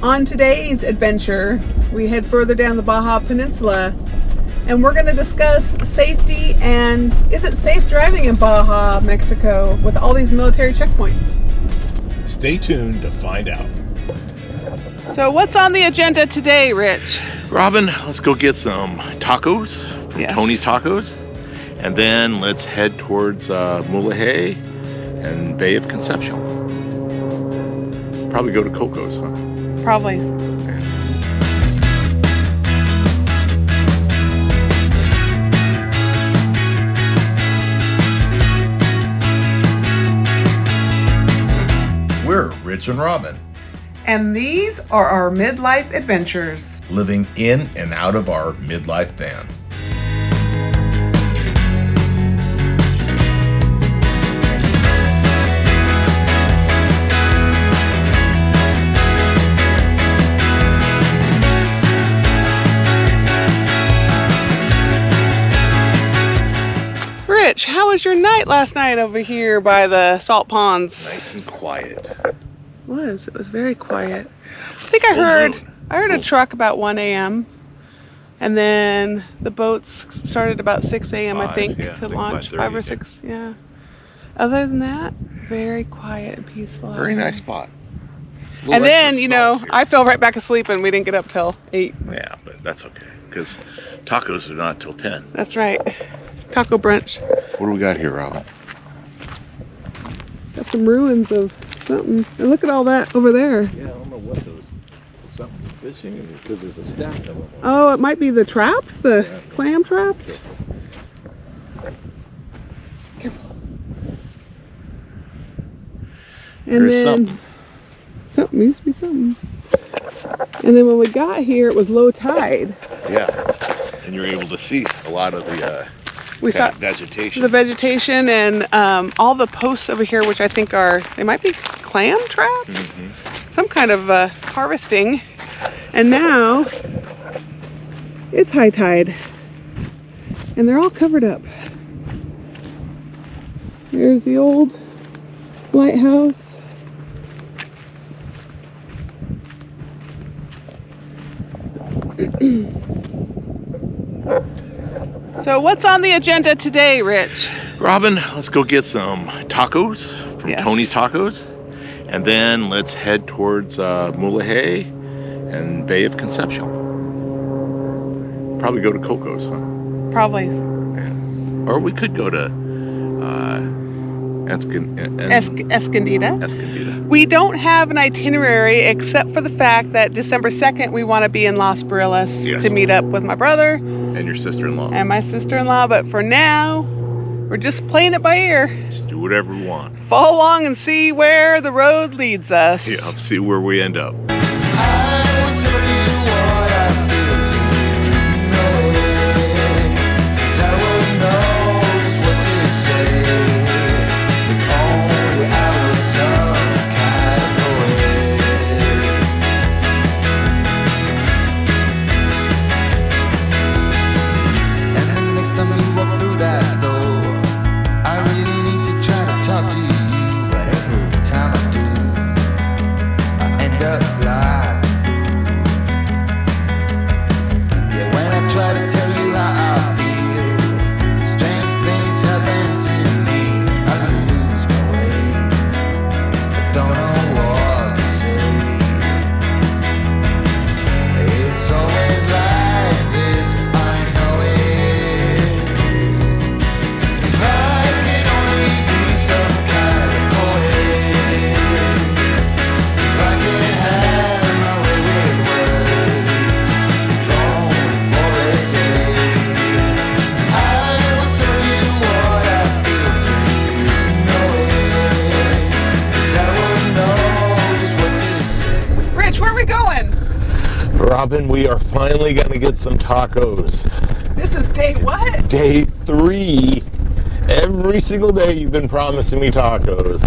On today's adventure, we head further down the Baja Peninsula, and we're going to discuss safety and is it safe driving in Baja, Mexico with all these military checkpoints? Stay tuned to find out. So what's on the agenda today, Rich? Robin, let's go get some tacos from Tony's Tacos, and then let's head towards Mulege and Bahia Concepcion. Probably go to Cocos, huh? Probably. We're Rich and Robin, And these are our midlife adventures. living in and out of our midlife van. Rich, how was your night last night over here by the salt ponds? Nice and quiet. It was very quiet. I think I heard a truck about 1 a.m. and then the boats started about 6 a.m. I think to launch, 5 or 6. Yeah. Other than that, very quiet and peaceful. Very nice spot. And then, I fell right back asleep and we didn't get up till 8. Yeah, but that's okay, because tacos are not till 10. That's right. Taco brunch. What do we got here, Robin? Got some ruins of something. And look at all that over there. Yeah, I don't know what those. Something for fishing, because there's a stack of them. Oh, it might be the traps, the clam traps. Careful. And There's then something used to be something. And then when we got here, it was low tide. Yeah, and you're able to see a lot of the We saw vegetation. the vegetation and all the posts over here, which I think they might be clam traps, some kind of harvesting. And now it's high tide, and they're all covered up. There's the old lighthouse. So what's on the agenda today, Rich? Robin, let's go get some tacos from Tony's Tacos, and then let's head towards Mulege and Bahia Concepcion. Probably go to Cocos, huh? Probably. Yeah. Or we could go to Escondida. We don't have an itinerary except for the fact that December 2nd we want to be in Los Barriles to meet up with my brother and your sister-in-law and my sister-in-law, but for now we're just playing it by ear. Just do whatever we want. Follow along and see where the road leads us. Yeah, see where we end up. Robin, we are finally going to get some tacos. This is day what? Day 3. Every single day you've been promising me tacos.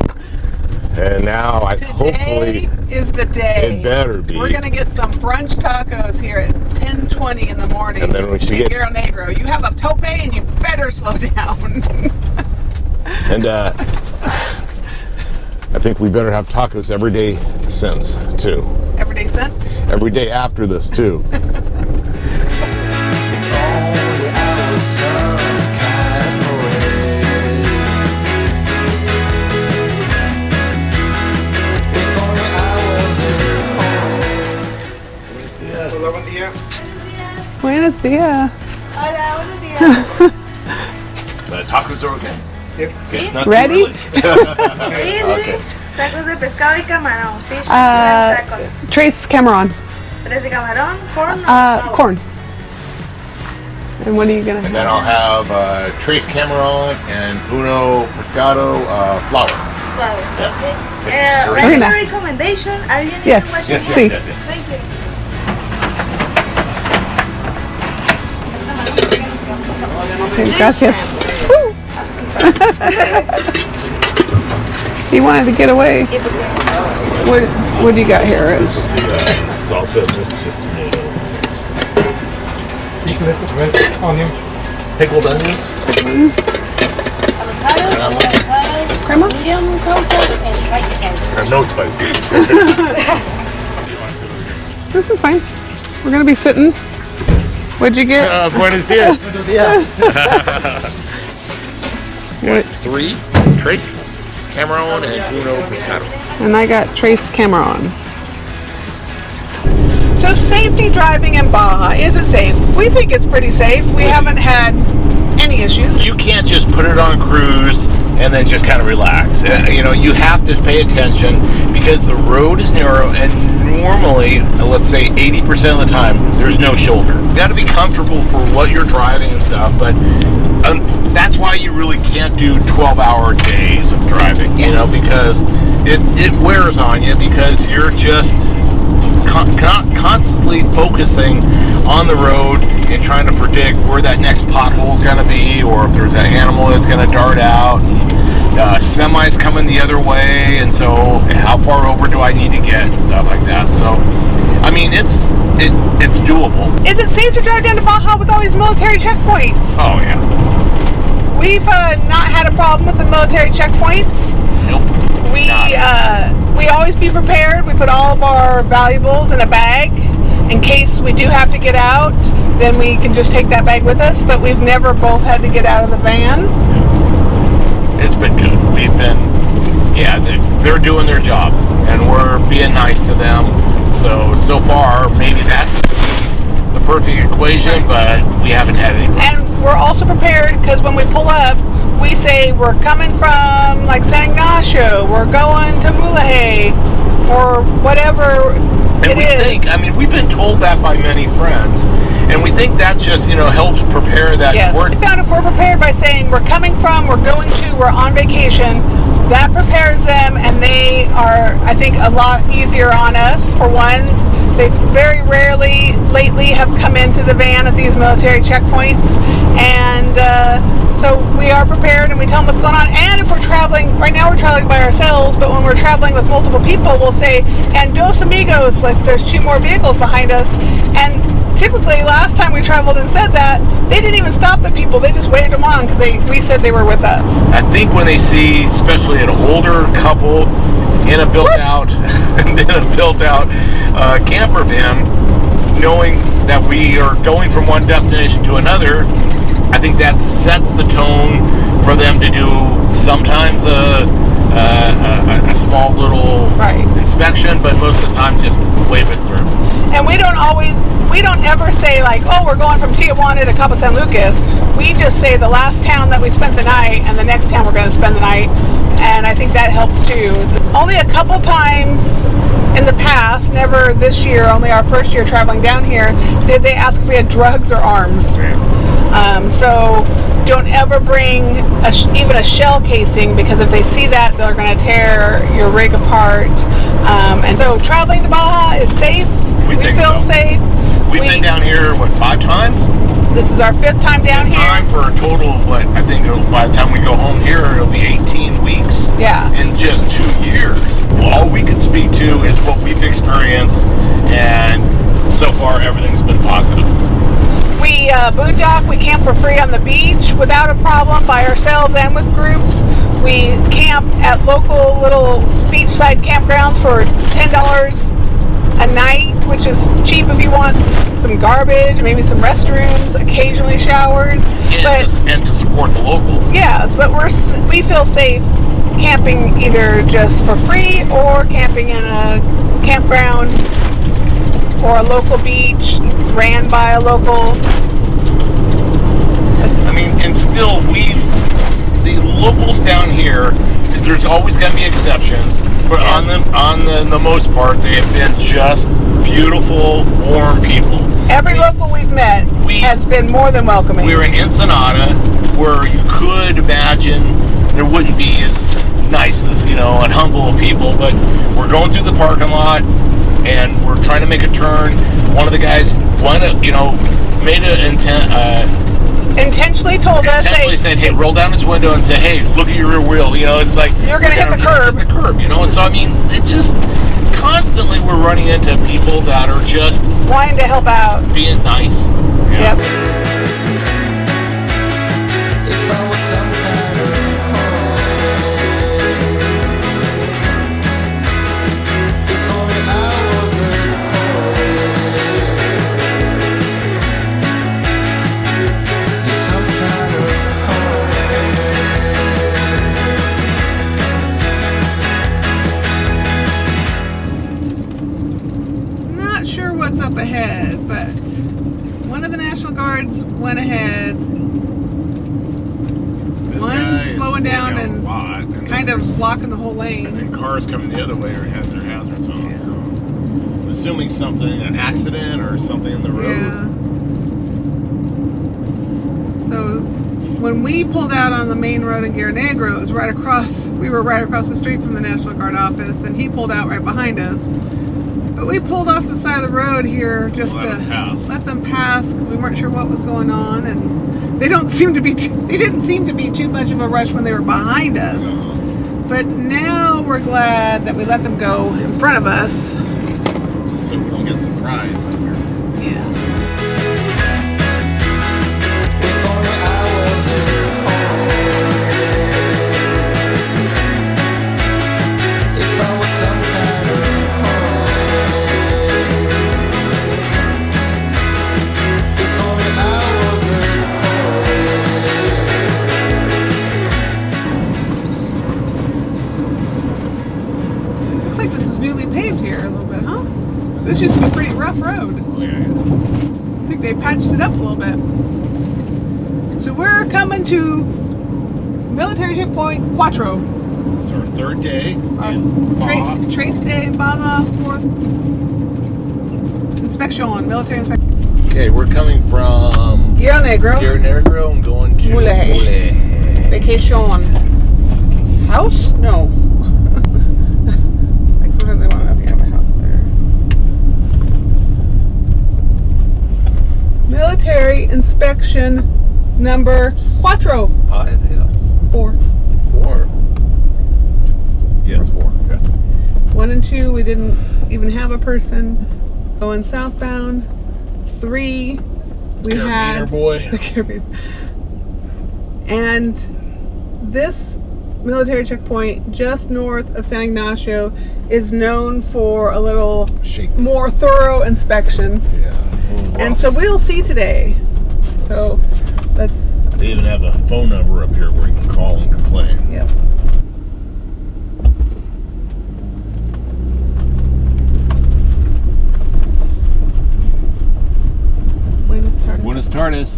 And now hopefully is the day. It better be. We're going to get some brunch tacos here at 10:20 in the morning. And then we should get Guerrero Negro. You have a tope and you better slow down. And I think we better have tacos every day since, too. Every day since? every day after this too. Buenos dias. Hola, buenos días. The tacos are okay? Sí. Not too Ready? early? Sí. Okay. Tacos de pescado y camarón. Fish and tacos. Trace Cameron. Tres de camarón, corn. Corn. And what are you gonna And have? then I'll have Trace Cameron and Uno Pescado flour. Flour. Yeah. Okay. Very What's nice. your recommendation? Are you need Yes. to watch Yes, it? Sí. yes, yes. Thank you. Okay, gracias. Woo. He wanted to get away. What do you got here? This is the salsa, and this is just tomato. Pickled onions. Crema? Medium salsa and spicy salsa. And no spicy. This is fine. We're gonna be sitting. What'd you get? Buenos dias. What? 3 Trace Cameron and Uno Pescado. And I got Trace Cameron. So safety driving in Baja, is it safe? We think it's pretty safe. We haven't had any issues. You can't just put it on cruise and then just kind of relax. You have to pay attention because the road is narrow and normally, let's say 80% of the time, there's no shoulder. You got to be comfortable for what you're driving and stuff, but that's why you really can't do 12-hour days of driving, because it wears on you because you're just constantly focusing on the road and trying to predict where that next pothole is going to be, or if there's an animal that's going to dart out, and semis coming the other way, and so how far over do I need to get and stuff like that. So I mean, it's doable. Is it safe to drive down to Baja with all these military checkpoints? Oh yeah. We've not had a problem with the military checkpoints. Nope. We always be prepared. We put all of our valuables in a bag in case we do have to get out. Then we can just take that bag with us. But we've never both had to get out of the van. It's been good. They're doing their job, and we're being nice to them. So far, maybe that's the perfect equation, but we haven't had any. And we're also prepared because when we pull up, we say we're coming from like San Ignacio, we're going to Mulege, or whatever it is. We've been told that by many friends, and we think that just, helps prepare that. Yes. We found if we're prepared by saying we're coming from, we're going to, we're on vacation, that prepares them, and they are, I think, a lot easier on us. For one, they very rarely lately have come into the van at these military checkpoints, and so we are prepared, and we tell them what's going on. And if we're traveling, right now we're traveling by ourselves, but when we're traveling with multiple people, we'll say, and dos amigos, like there's 2 more vehicles behind us. And typically, last time we traveled and said that, they didn't even stop the people, they just waved them on because we said they were with us. I think when they see, especially an older couple in a built-out camper van, knowing that we are going from one destination to another, I think that sets the tone for them to do sometimes a small little inspection, but most of the time just wave us through. And we don't ever say like, oh, we're going from Tijuana to Cabo San Lucas. We just say the last town that we spent the night and the next town we're going to spend the night. And I think that helps too. Only a couple times in the past, never this year, only our first year traveling down here, did they ask if we had drugs or arms. So don't ever bring even a shell casing, because if they see that, they're going to tear your rig apart. And so traveling to Baja is safe. We feel safe. We've been down here, 5 times? This is our 5th time down here. Time for a total of I think by the time we go home here, it'll be 18 weeks. Yeah. In just 2 years. Well, all we can speak to is what we've experienced, and so far everything's been positive. We boondock, we camp for free on the beach without a problem, by ourselves and with groups. We camp at local little beachside campgrounds for $10 a night, which is cheap if you want some garbage, maybe some restrooms, occasionally showers. And to support the locals. Yes, but we feel safe camping either just for free or camping in a campground or a local beach ran by a local. And still the locals down here, there's always going to be exceptions, but yes. on the most part, they have been just beautiful, warm people. Every local we've met has been more than welcoming. We were in Ensenada, where you could imagine there wouldn't be as nice as, and humble of people, but we're going through the parking lot, and we're trying to make a turn. One of the guys, made an intentionally said, hey, roll down his window and say, hey, look at your rear wheel. It's like you're gonna hit the curb. So it just constantly we're running into people that are just wanting to help out, being nice. Yeah. Yep. Up ahead, but one of the National Guards went ahead. One's slowing down and kind of blocking the whole lane. And then cars coming the other way or have their hazards on. Yeah. So I'm assuming an accident or something in the road. Yeah. So when we pulled out on the main road in Guerrero Negro, it was we were right across the street from the National Guard office, and he pulled out right behind us. But we pulled off the side of the road here just to let them pass because we weren't sure what was going on, and they didn't seem to be too much of a rush when they were behind us. But now we're glad that we let them go in front of us, so we don't get surprised up here. Yeah. This used to be a pretty rough road. Oh, yeah. I think they patched it up a little bit. So we're coming to Military Checkpoint Cuatro. It's our third day. Trace day, Baja, fourth inspection, military inspection. Okay, we're coming from Guerrero Negro and going to Mulege. Vacation. House? No. Like sometimes they want to have a house there. Military inspection number cuatro. 5, yes. 4. 4. Yes, 4. Yes. 1 and 2, we didn't even have a person. Going southbound. 3, we had the Caribbean. And this military checkpoint just north of San Ignacio is known for a little more thorough inspection. Yeah. And so we'll see today. So let's. They even have a phone number up here where you can call and complain. Yep. Buenas tardes.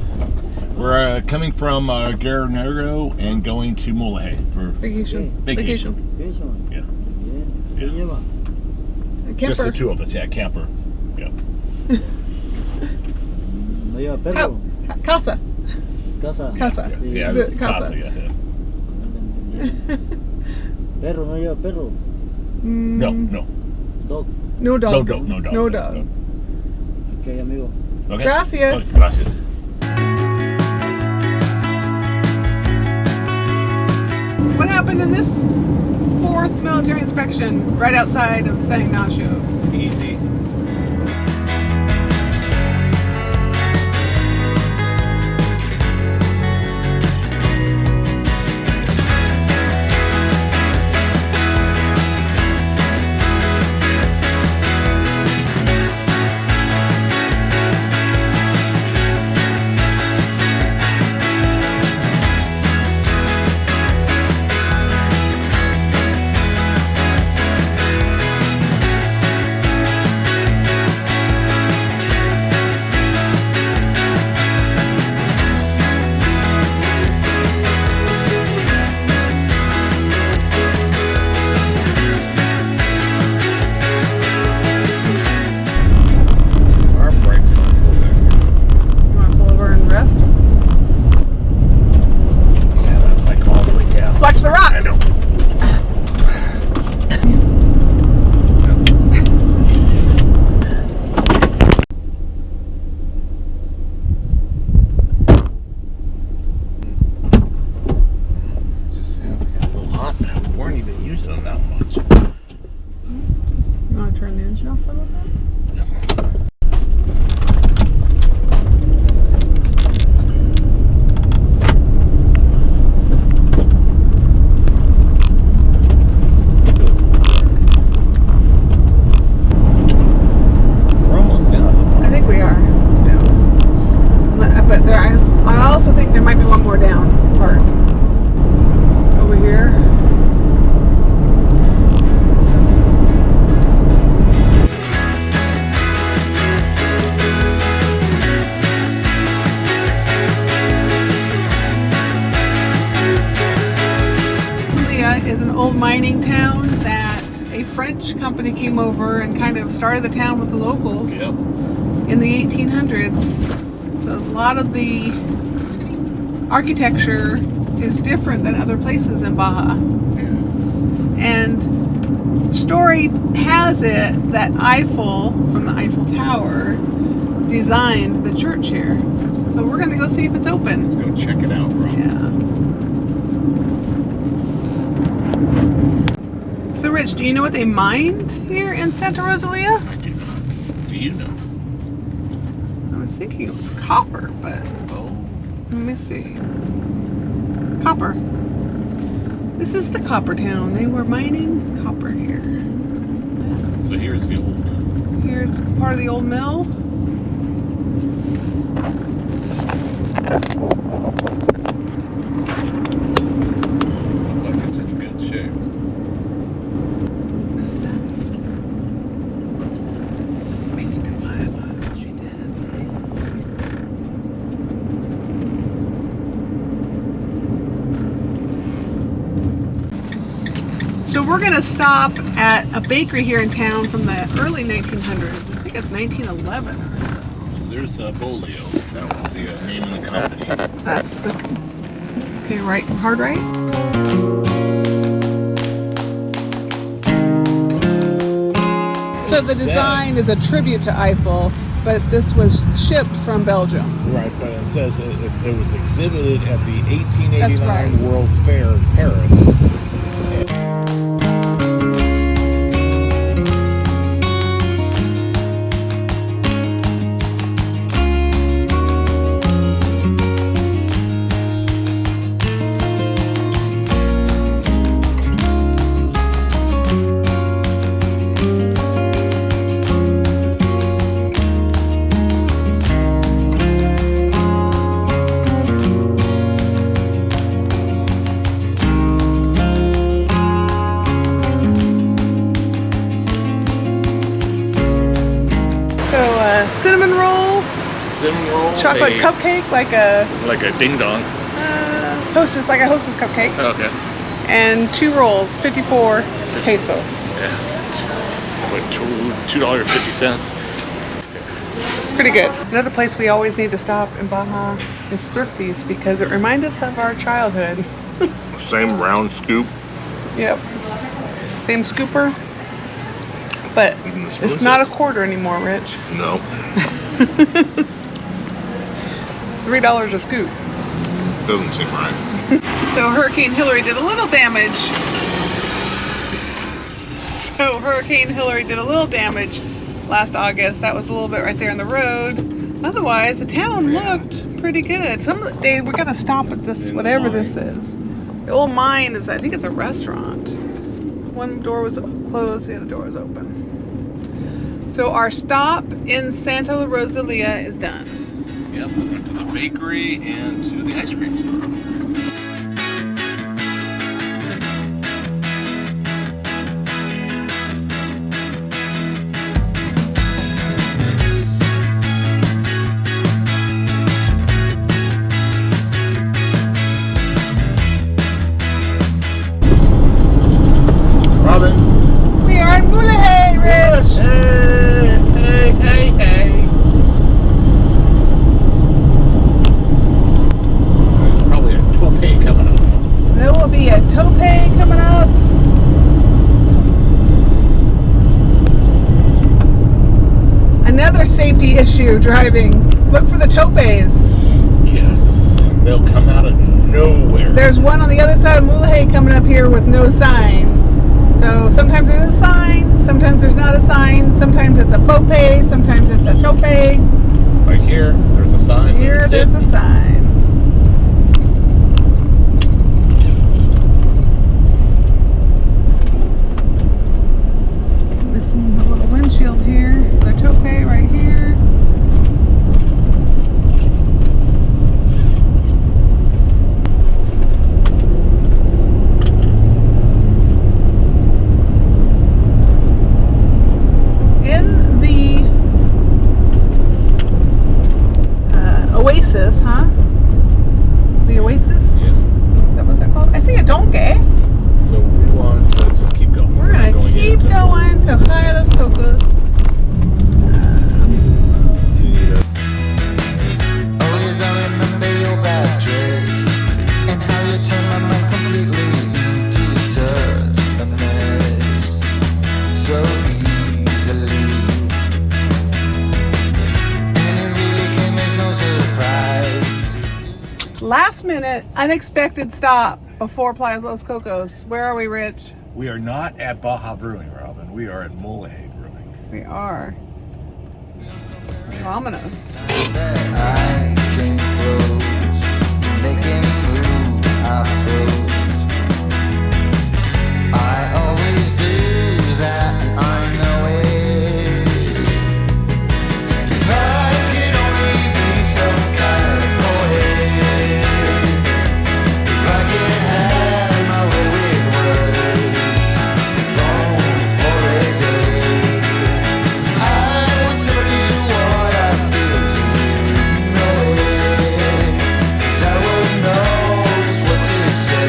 We're coming from Guerrero Negro and going to Mulege for vacation. Yeah. Yeah. Just the 2 of us, yeah, camper. Yeah. No lleva perro. Casa. Es casa. Casa. Yeah, it's casa. Yeah. Perro, no lleva perro. No. Dog. No dog. No dog. No dog. Okay, amigo. Okay. Gracias. Okay, gracias. What happened in this 4th military inspection right outside of San Ignacio? Easy. turn the engine off for a little bit? We're almost down. I think we are. It's down. But I also think there might be one more down part. Over here. Is an old mining town that a French company came over and kind of started the town with the locals in the 1800s. So a lot of the architecture is different than other places in Baja. And story has it that Eiffel, from the Eiffel Tower, designed the church here. So we're going to go see if it's open. Let's go check it out, bro. Yeah. So Rich, do you know what they mined here in Santa Rosalia? I do not. Do you know? I was thinking it was copper, but let me see. Copper. This is the copper town. They were mining copper here. So here's the old... Here's part of the old mill. Looks like it's in good shape. So we're going to stop at a bakery here in town from the early 1900s. I think it's 1911 or so. So there's Bolio. That was the name of the company. That's the... Okay, right, hard right? So the design is a tribute to Eiffel, but this was shipped from Belgium. Right, but it says it was exhibited at the 1889 That's right. World's Fair in Paris. Cinnamon roll, chocolate cupcake, like a ding dong. hostess, like a hostess cupcake, Okay. and 2 rolls, 54 pesos. Yeah. What, $2.50? Pretty good. Another place we always need to stop in Baja is Thrifty's because it reminds us of our childhood. Same round scoop. Yep. Same scooper, but it's not a quarter anymore, Rich. No. $3 a scoop. Doesn't seem right. So Hurricane Hillary did a little damage. Last August. That was a little bit right there in the road. Otherwise, the town looked pretty good. Some of the days we're gonna stop at this, whatever this is. The old mine is, I think it's a restaurant. One door was closed, the other door was open. So our stop in Santa Rosalia is done. Yep, we went to the bakery and to the ice cream store. Robin. We are in Mulege, Rich. Hey. There's probably a tope coming up. There will be a tope coming up. Another safety issue driving. Look for the topes. Yes. They'll come out of nowhere. There's one on the other side of Mulege coming up here with no sign. So sometimes there's a sign, Sometimes there's not a sign. Sometimes it's a faux pay. Sometimes it's a no pay. Right here, there's a sign. Here, there's a sign. Missing the little windshield here. The tope right here. In the Oasis, huh? The Oasis? Yeah. Is that what they're called? I see a donkey. So we want to just keep going. We're gonna keep going to Playa Los Cocos. Always I remember your bad dress and how you turned my mind completely into such a mess. So easily, and it really came as no surprise. Last minute, unexpected stop before Playa Los Cocos. Where are we, Rich? We are not at Baja Brewing, Robin. We are at Mulege Brewing. We are. Ominous. That I came close to making a move, I froze. I always do that, and I know it. If I could only be some kind of poet, if I could have my way with words, if only for a day, I would tell you what I feel so you know it. 'Cause I would know just what to say,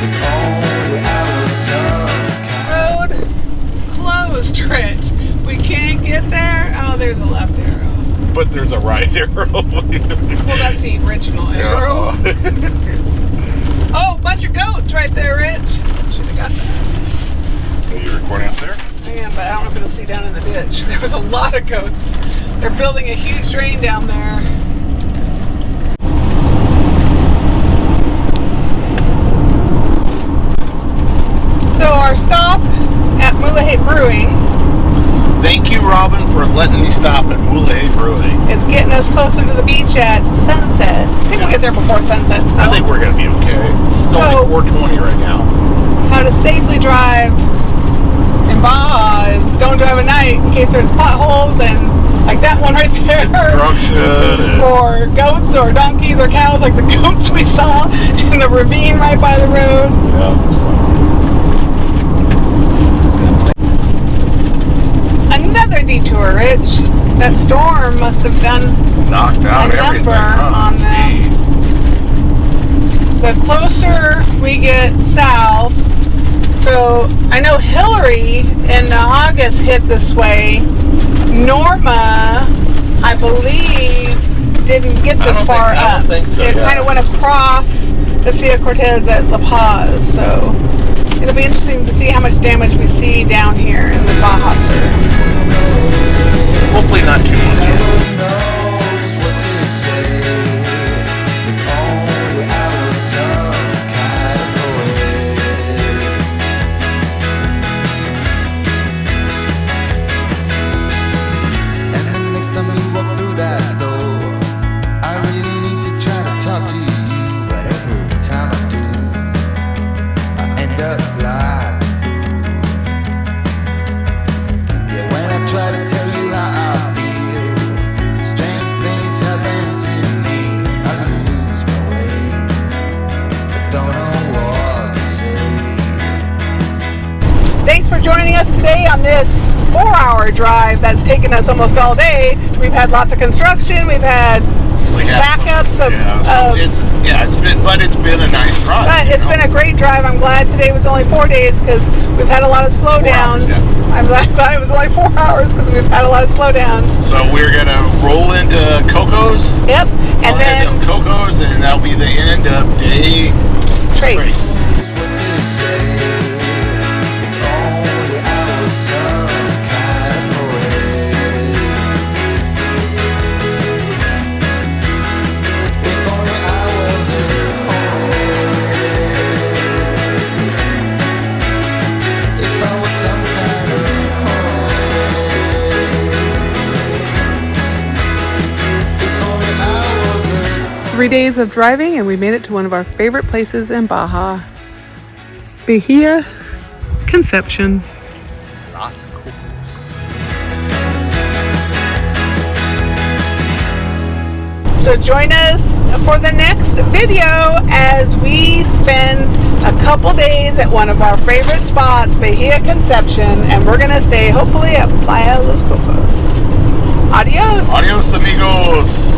if only I was some kind. Road closed, Rich. We can't get there. Oh, there's a left arrow. But there's a right arrow. Well, that's the original arrow. Oh, bunch of goats right there, Rich. Should have got that. Are you recording up there? I am, but I don't know if it'll see down in the ditch. There was a lot of goats. They're building a huge drain down there. So our stop at Mulege Brewing Thank you, Robin, for letting me stop at Mulege Brewing. is getting us closer to the beach at sunset. I think we'll get there before sunset still. I think we're going to be okay. It's So- only 4:20 right now. How to safely drive in Baja is don't drive at night in case there's potholes and like that one right there. Construction. Or goats or donkeys or cows like the goats we saw in the ravine right by the road. Another detour, Rich. That storm must have done Knocked out a everything. number on them. Jeez. The closer we get south, so I know Hillary in August hit this way. Norma, I believe, didn't get this far I up. don't think so, It yeah. kind of went across the Sierra Cortez at La Paz, so it'll be interesting to see how much damage we see down here in the Baja Sur. Hopefully not too much. Try to tell you how I feel. Strange things happen to me. I lose my way, but don't know what to say. Thanks for joining us today on this 4-hour drive that's taken us almost all day. We've had lots of construction. We've had backups of it's been a nice drive. but it's been a great drive. I'm glad today was only 4 days because we've had a lot of slowdowns. I'm glad it was only 4 hours because we've had a lot of slowdowns. So we're gonna roll into Cocos. Yep, and then Cocos, and that'll be the end of day Trace. What to say? If only I was some kind of poet. If only I was a poet. If I was some kind 3 days of driving and we made it to one of our favorite places in Baja, Bahia Concepcion. Los Cocos. So join us for the next video as we spend a couple days at one of our favorite spots, Bahia Concepcion, and we're gonna stay hopefully at Playa Los Cocos. Adios. Adios, amigos.